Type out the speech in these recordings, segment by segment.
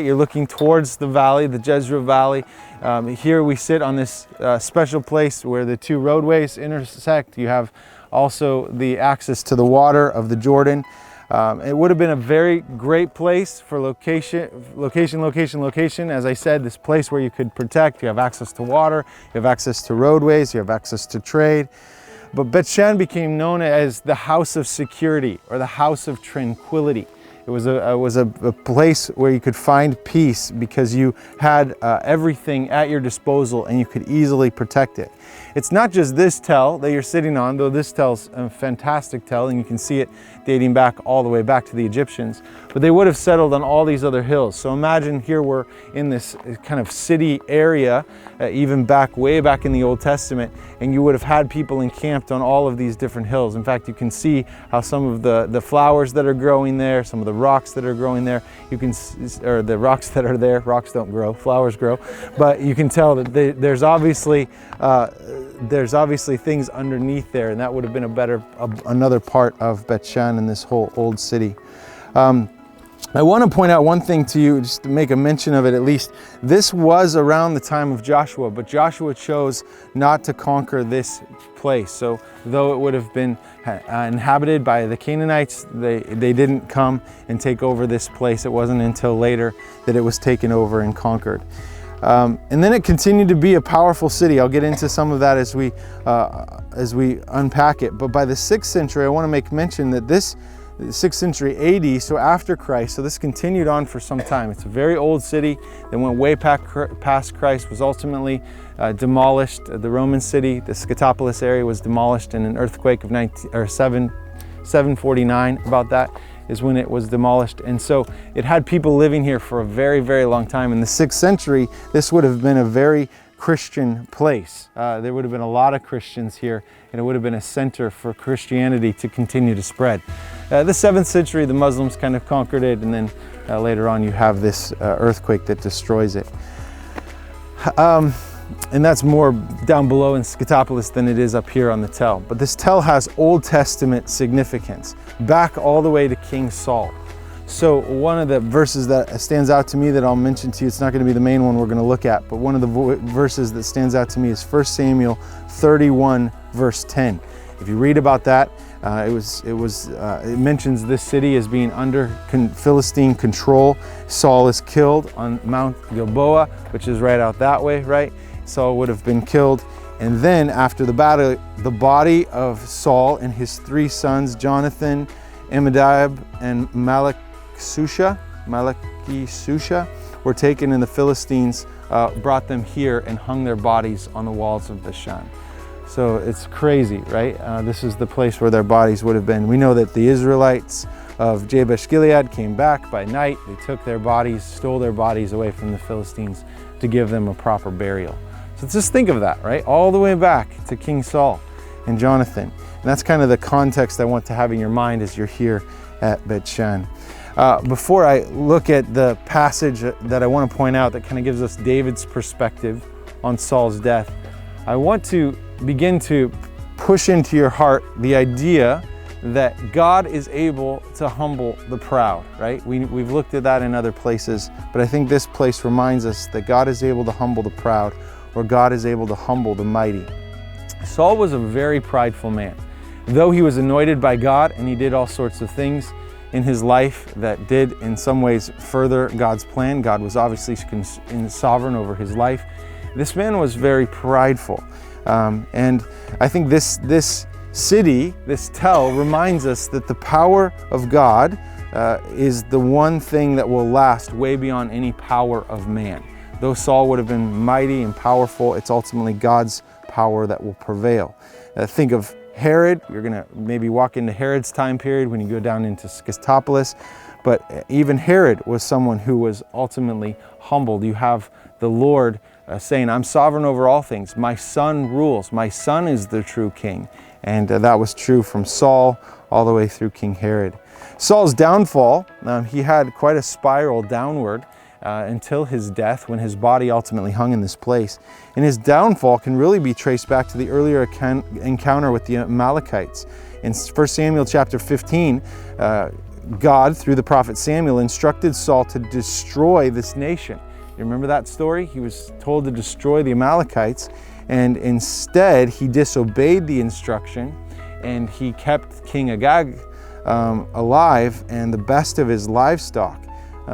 You're looking towards the valley, the Jezreel Valley. Here we sit on this special place where the two roadways intersect. You have also the access to the water of the Jordan. It would have been a very great place for location. As I said, this place where you could protect. You have access to water, you have access to roadways, you have access to trade. But Beit Shean became known as the house of security or the house of tranquility. It was a place where you could find peace because you had everything at your disposal and you could easily protect it. It's not just this tell that you're sitting on, though this tell's a fantastic tell and you can see it dating back all the way back to the Egyptians, but they would have settled on all these other hills. So imagine here we're in this kind of city area, even way back in the Old Testament, and you would have had people encamped on all of these different hills. In fact, you can see how some of the flowers that are growing there, some of the rocks that are growing there, or the rocks that are there, rocks don't grow, flowers grow, but you can tell that there's obviously things underneath there, and that would have been another part of Beit Shean in this whole old city. I want to point out one thing to you, just to make a mention of it at least. This was around the time of Joshua, but Joshua chose not to conquer this place. So though it would have been inhabited by the Canaanites, they didn't come and take over this place. It wasn't until later that it was taken over and conquered. And then it continued to be a powerful city. I'll get into some of that as we unpack it. But by the 6th century, I want to make mention that this 6th century AD, so after Christ, so this continued on for some time. It's a very old city that went way past Christ, was ultimately demolished. The Roman city, the Scythopolis area, was demolished in an earthquake of 749, about that is when it was demolished. And so it had people living here for a very, very long time. In the 6th century, this would have been a very Christian place. There would have been a lot of Christians here, and it would have been a center for Christianity to continue to spread. The 7th century, the Muslims kind of conquered it, and then later on you have this earthquake that destroys it. And that's more down below in Scythopolis than it is up here on the tell. But this tell has Old Testament significance, back all the way to King Saul. So one of the verses that stands out to me that I'll mention to you, it's not going to be the main one we're going to look at, but one of the verses that stands out to me is 1 Samuel 31 verse 10. If you read about that, it mentions this city as being under Philistine control. Saul is killed on Mount Gilboa, which is right out that way, right? Saul would have been killed. And then after the battle, the body of Saul and his 3 sons, Jonathan, Amminadab, and Malchishua, were taken, and the Philistines brought them here and hung their bodies on the walls of Beit Shean. So it's crazy, right? This is the place where their bodies would have been. We know that the Israelites of Jabesh Gilead came back by night. They took their bodies, stole their bodies away from the Philistines to give them a proper burial. So just think of that, right? All the way back to King Saul and Jonathan. And that's kind of the context I want to have in your mind as you're here at Beit Shean. Before I look at the passage that I want to point out that kind of gives us David's perspective on Saul's death, I want to begin to push into your heart the idea that God is able to humble the proud, right? We've looked at that in other places, but I think this place reminds us that God is able to humble the proud, or God is able to humble the mighty. Saul was a very prideful man. Though he was anointed by God and he did all sorts of things in his life that did in some ways further God's plan, God was obviously sovereign over his life, this man was very prideful. And I think this city, this tell, reminds us that the power of God is the one thing that will last way beyond any power of man. Though Saul would have been mighty and powerful, it's ultimately God's power that will prevail. Think of Herod. You're going to maybe walk into Herod's time period when you go down into Scythopolis. But even Herod was someone who was ultimately humbled. You have the Lord saying, I'm sovereign over all things. My son rules. My son is the true king. And that was true from Saul all the way through King Herod. Saul's downfall, he had quite a spiral downward until his death, when his body ultimately hung in this place. And his downfall can really be traced back to the earlier encounter with the Amalekites. In 1 Samuel chapter 15, God, through the prophet Samuel, instructed Saul to destroy this nation. You remember that story? He was told to destroy the Amalekites, and instead he disobeyed the instruction, and he kept King Agag alive and the best of his livestock.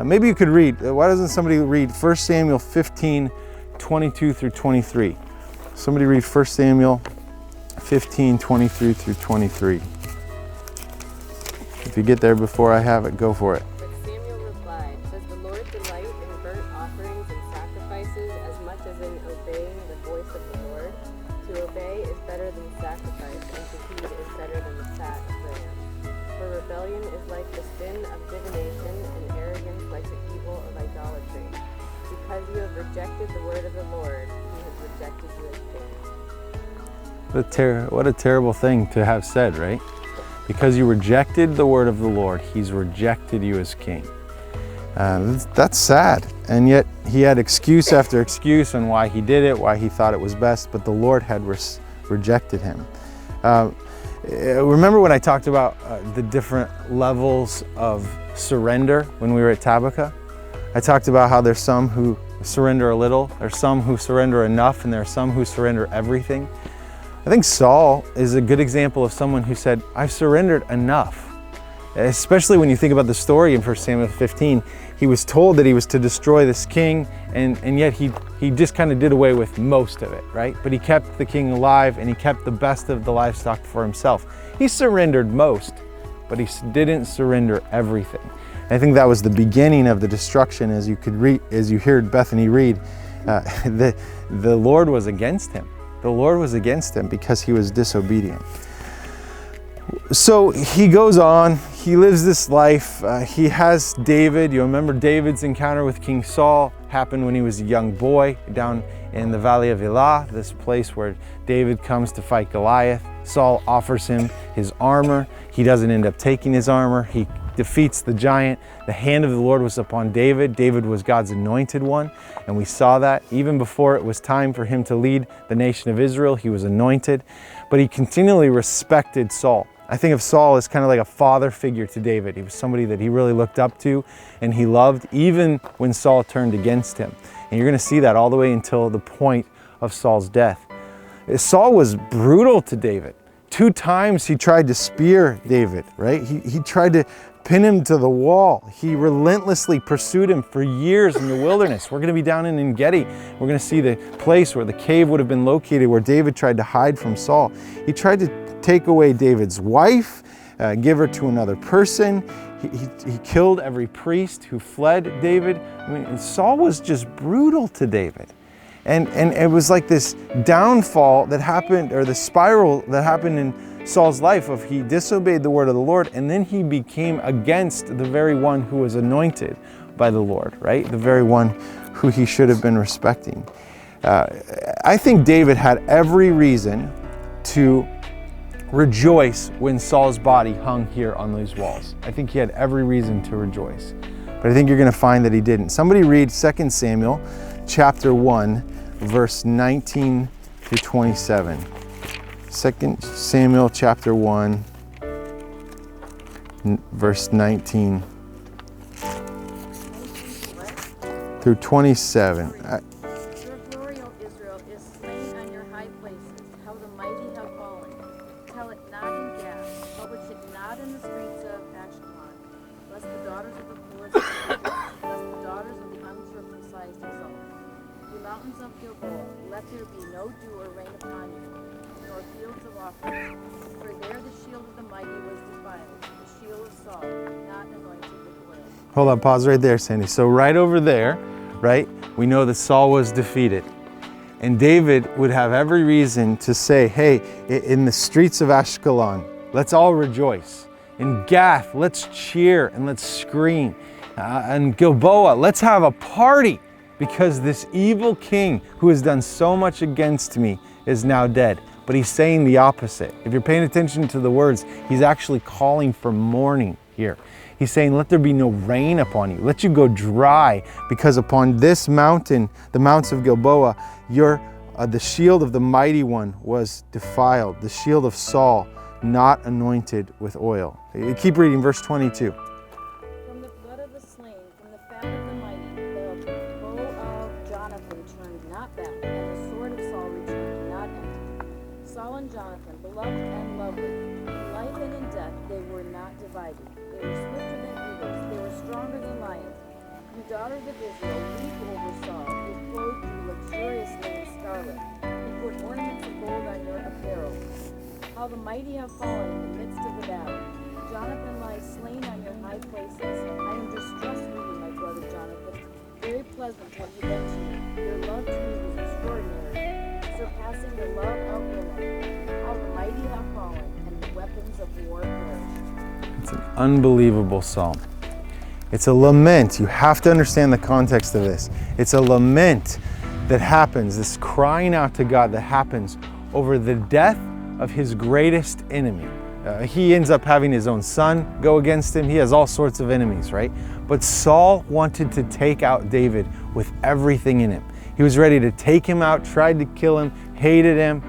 Maybe you could read, why doesn't somebody read 1 Samuel 15, 22 through 23? Somebody read 1 Samuel 15, 23 through 23. If you get there before I have it, go for it. But Samuel replied, "Does the Lord delight in burnt offerings and sacrifices as much as in obeying the voice of the Lord? To obey is better than sacrifice, and to heed is better than the fat of rams. For rebellion is like the sin of divination, and arrogance like the evil of idolatry. Because you have rejected the word of the Lord, he has rejected you as king." What a terrible thing to have said, right? Because you rejected the word of the Lord, he's rejected you as king. That's sad. And yet he had excuse after excuse on why he did it, why he thought it was best, but the Lord had rejected him. Remember when I talked about the different levels of surrender when we were at Tabitha? I talked about how there's some who surrender a little, there's some who surrender enough, and there are some who surrender everything. I think Saul is a good example of someone who said, I've surrendered enough. Especially when you think about the story in 1 Samuel 15, he was told that he was to destroy this king, and yet he just kind of did away with most of it, right? But he kept the king alive, and he kept the best of the livestock for himself. He surrendered most, but he didn't surrender everything. I think that was the beginning of the destruction, as you could read, as you heard Bethany read. The Lord was against him. The Lord was against him because he was disobedient. So he goes on, he lives this life. He has David. You remember David's encounter with King Saul happened when he was a young boy down in the Valley of Elah, this place where David comes to fight Goliath. Saul offers him his armor. He doesn't end up taking his armor. He defeats the giant. The hand of the Lord was upon David. David was God's anointed one, and we saw that even before it was time for him to lead the nation of Israel. He was anointed, but he continually respected Saul. I think of Saul as kind of like a father figure to David. He was somebody that he really looked up to and he loved, even when Saul turned against him. And you're going to see that all the way until the point of Saul's death. Saul was brutal to David. 2 times he tried to spear David, right? He tried to pin him to the wall. He relentlessly pursued him for years in the wilderness. We're going to be down in En-Gedi. We're going to see the place where the cave would have been located, where David tried to hide from Saul. He tried to take away David's wife, give her to another person. He killed every priest who fled David. I mean, Saul was just brutal to David. And it was like this downfall that happened, or the spiral that happened in Saul's life of he disobeyed the word of the Lord, and then he became against the very one who was anointed by the Lord, right? The very one who he should have been respecting. I think David had every reason to rejoice when Saul's body hung here on these walls. I think he had every reason to rejoice. But I think you're going to find that he didn't. Somebody read 2 Samuel chapter 1, verse 19 through 27. 2 Samuel chapter 1, verse 19 through 27. Your glory, O Israel, is slain on your high places. How the mighty have fallen. Tell it not in Gath, publish it not in the streets of Ashkelon. Lest the daughters of the forest, lest the daughters of the uncircumcised exult. You mountains of Gilboa, let there be no dew or rain upon you, nor fields of offerings. For there the shield of the mighty was defiled, the shield of Saul, not anointed with oil. Hold on, pause right there, Sandy. So right over there, right, we know that Saul was defeated. And David would have every reason to say, hey, in the streets of Ashkelon, let's all rejoice. In Gath, let's cheer and let's scream. And Gilboa, let's have a party, because this evil king who has done so much against me is now dead. But he's saying the opposite. If you're paying attention to the words, he's actually calling for mourning here. He's saying, let there be no rain upon you. Let you go dry, because upon this mountain, the mounts of Gilboa, the shield of the mighty one was defiled. The shield of Saul, not anointed with oil. Keep reading verse 22. Saul and Jonathan, beloved and lovely. In life and in death they were not divided. They were swifter than eagles. They were stronger than lions. You daughters of Israel, weep over Saul, who clothed you luxuriously in scarlet. He put ornaments of gold on your apparel. How the mighty have fallen in the midst of the battle. Jonathan lies slain on your high places. I am distressed for you, my brother Jonathan. Very pleasant have you been to me. Your love to me was extraordinary, surpassing the love of women. How the mighty have fallen, and the weapons of war perished. It's an unbelievable psalm. It's a lament. You have to understand the context of this. It's a lament that happens, this crying out to God that happens over the death of his greatest enemy. He ends up having his own son go against him. He has all sorts of enemies, right? But Saul wanted to take out David with everything in him. He was ready to take him out, tried to kill him, hated him.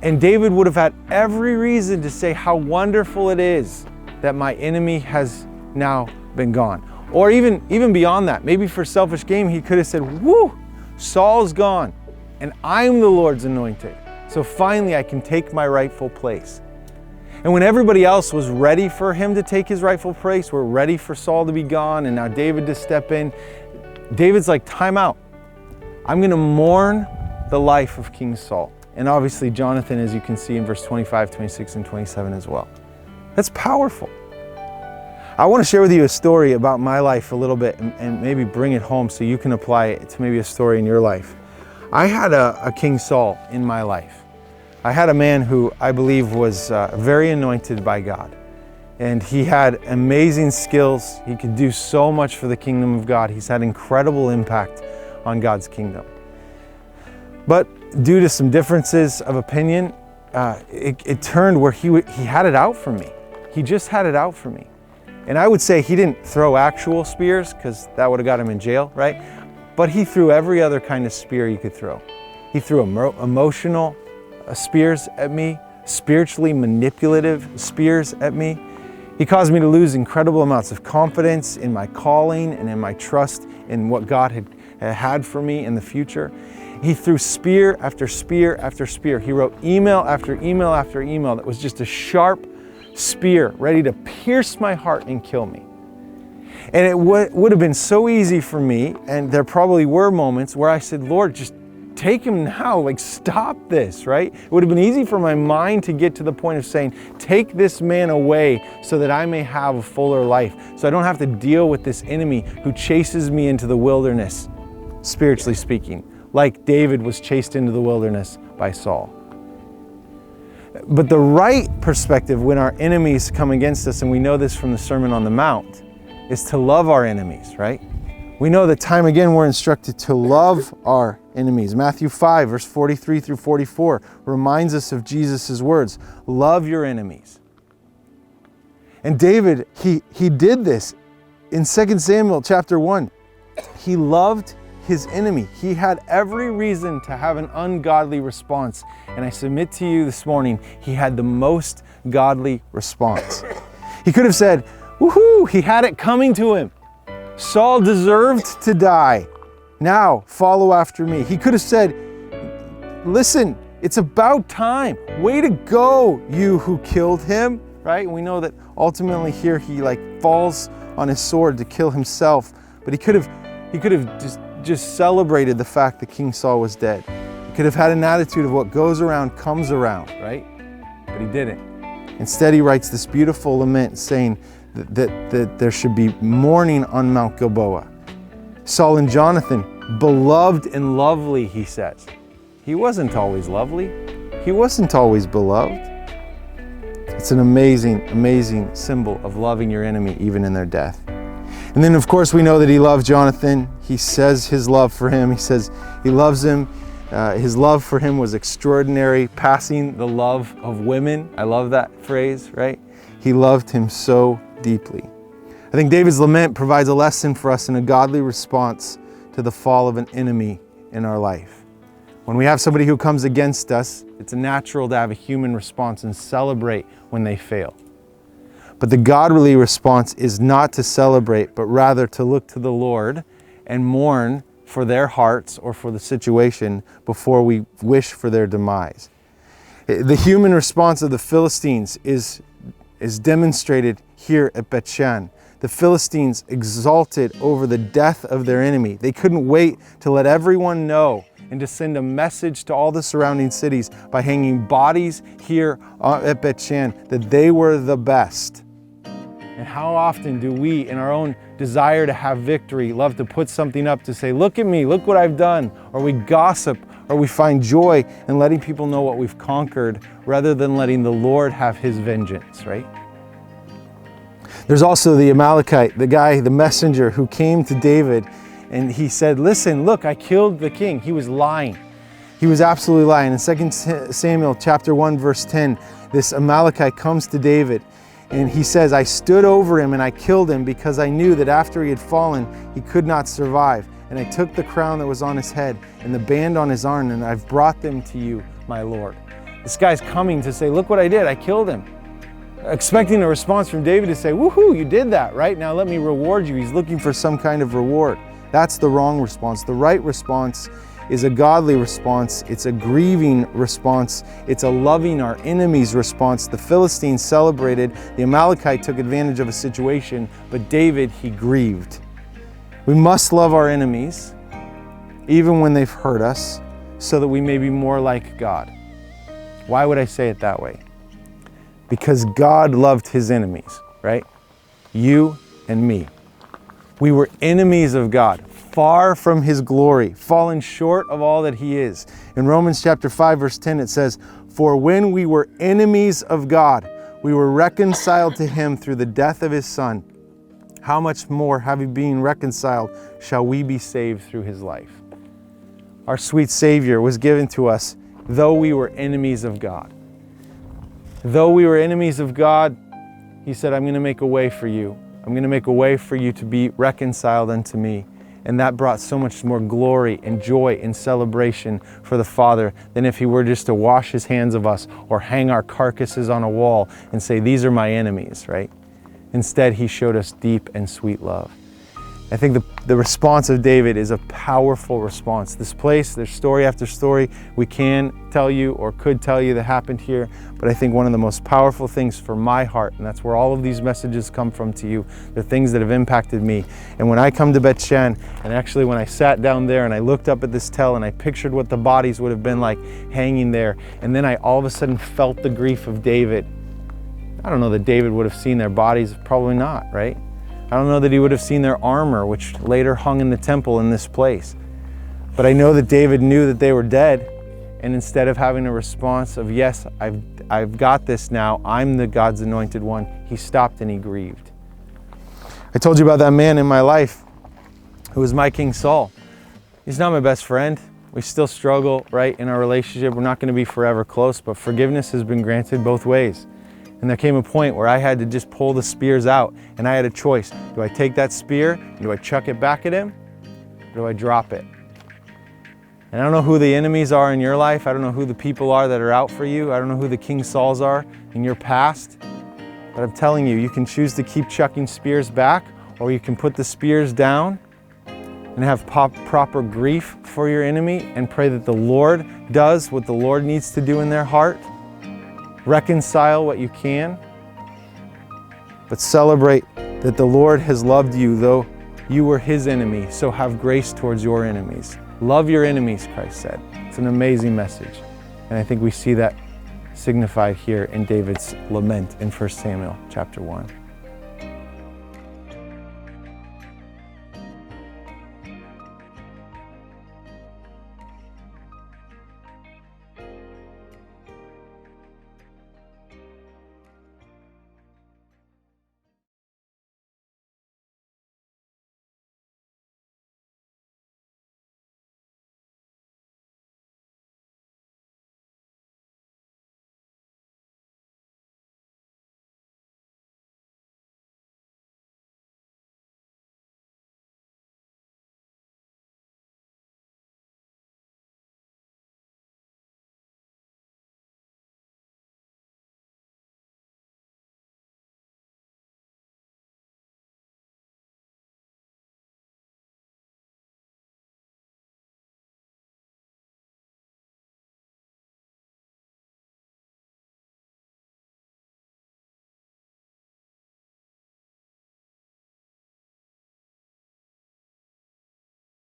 And David would have had every reason to say how wonderful it is that my enemy has now been gone. Or even beyond that, maybe for selfish gain, he could have said, woo, Saul's gone and I'm the Lord's anointed. So finally I can take my rightful place. And when everybody else was ready for him to take his rightful place, we're ready for Saul to be gone and now David to step in, David's like, time out. I'm going to mourn the life of King Saul. And obviously Jonathan, as you can see in verse 25, 26, and 27 as well. That's powerful. I want to share with you a story about my life a little bit and maybe bring it home so you can apply it to maybe a story in your life. I had a King Saul in my life. I had a man who I believe was very anointed by God. And he had amazing skills. He could do so much for the kingdom of God. He's had incredible impact on God's kingdom. But due to some differences of opinion, it turned where he had it out for me. He just had it out for me. And I would say he didn't throw actual spears because that would have got him in jail, right? But he threw every other kind of spear you could throw. He threw emotional spears at me, spiritually manipulative spears at me. He caused me to lose incredible amounts of confidence in my calling and in my trust in what God had for me in the future. He threw spear after spear after spear. He wrote email after email after email that was just a sharp spear ready to pierce my heart and kill me. And it would have been so easy for me, and there probably were moments where I said, Lord, just take him now, like stop this, right? It would have been easy for my mind to get to the point of saying, take this man away so that I may have a fuller life, so I don't have to deal with this enemy who chases me into the wilderness, spiritually speaking, like David was chased into the wilderness by Saul. But the right perspective when our enemies come against us, and we know this from the Sermon on the Mount, is to love our enemies, right? We know that time again we're instructed to love our enemies. Matthew 5, verse 43 through 44 reminds us of Jesus' words, love your enemies. And David, he did this in 2 Samuel chapter 1. He loved his enemy. He had every reason to have an ungodly response. And I submit to you this morning, he had the most godly response. He could have said, woohoo, he had it coming to him. Saul deserved to die. Now follow after me. He could have said, listen, it's about time. Way to go, you who killed him, right? We know that ultimately here he falls on his sword to kill himself. But he could have just celebrated the fact that King Saul was dead. He could have had an attitude of what goes around comes around, right? But he didn't. Instead, he writes this beautiful lament saying that there should be mourning on Mount Gilboa. Saul and Jonathan, beloved and lovely, he says. He wasn't always lovely. He wasn't always beloved. It's an amazing, amazing symbol of loving your enemy even in their death. And then, of course, we know that he loved Jonathan. He says his love for him. He says he loves him. His love for him was extraordinary, passing the love of women. I love that phrase, right? He loved him so deeply. I think David's lament provides a lesson for us in a godly response to the fall of an enemy in our life. When we have somebody who comes against us, it's natural to have a human response and celebrate when they fail. But the godly response is not to celebrate, but rather to look to the Lord and mourn for their hearts or for the situation before we wish for their demise. The human response of the Philistines is demonstrated here at Beit Shan. The Philistines exulted over the death of their enemy. They couldn't wait to let everyone know and to send a message to all the surrounding cities by hanging bodies here at Beit Shan that they were the best. And how often do we, in our own desire to have victory, love to put something up to say, look at me, look what I've done, or we gossip, or we find joy in letting people know what we've conquered rather than letting the Lord have his vengeance, right? There's also the Amalekite, the guy, the messenger who came to David and he said, listen, look, I killed the king. He was lying. He was absolutely lying. In 2 Samuel chapter 1, verse 10, this Amalekite comes to David and he says, I stood over him and I killed him because I knew that after he had fallen, he could not survive. And I took the crown that was on his head and the band on his arm, and I've brought them to you, my Lord. This guy's coming to say, look what I did, I killed him. Expecting a response from David to say, woohoo, you did that, right? Now let me reward you. He's looking for some kind of reward. That's the wrong response. The right response is a godly response. It's a grieving response. It's a loving our enemies response. The Philistines celebrated. The Amalekite took advantage of a situation, but David, he grieved. We must love our enemies, even when they've hurt us, so that we may be more like God. Why would I say it that way? Because God loved his enemies, right? You and me. We were enemies of God, far from his glory, fallen short of all that he is. In Romans chapter 5, verse 10, it says, for when we were enemies of God, we were reconciled to him through the death of his son. How much more, having been reconciled, shall we be saved through his life? Our sweet Savior was given to us, though we were enemies of God. Though we were enemies of God, he said, I'm going to make a way for you. I'm going to make a way for you to be reconciled unto me. And that brought so much more glory and joy and celebration for the Father than if he were just to wash his hands of us or hang our carcasses on a wall and say, these are my enemies, right? Instead, he showed us deep and sweet love. I think the response of David is a powerful response. This place, there's story after story we can tell you or could tell you that happened here, but I think one of the most powerful things for my heart, and that's where all of these messages come from to you, they're things that have impacted me. And when I come to Beit Shan, and actually when I sat down there and I looked up at this tell and I pictured what the bodies would have been like hanging there, and then I all of a sudden felt the grief of David. I don't know that David would have seen their bodies, probably not, right? I don't know that he would have seen their armor, which later hung in the temple in this place. But I know that David knew that they were dead, and instead of having a response of, yes, I've got this now, I'm the God's anointed one, he stopped and he grieved. I told you about that man in my life who was my King Saul. He's not my best friend. We still struggle, right, in our relationship. We're not going to be forever close, but forgiveness has been granted both ways. And there came a point where I had to just pull the spears out, and I had a choice. Do I take that spear, and do I chuck it back at him, or do I drop it? And I don't know who the enemies are in your life. I don't know who the people are that are out for you. I don't know who the King Sauls are in your past. But I'm telling you, you can choose to keep chucking spears back, or you can put the spears down and have proper grief for your enemy and pray that the Lord does what the Lord needs to do in their heart. Reconcile what you can, but celebrate that the Lord has loved you, though you were his enemy, so have grace towards your enemies. Love your enemies, Christ said. It's an amazing message. And I think we see that signified here in David's lament in 1 Samuel chapter 1.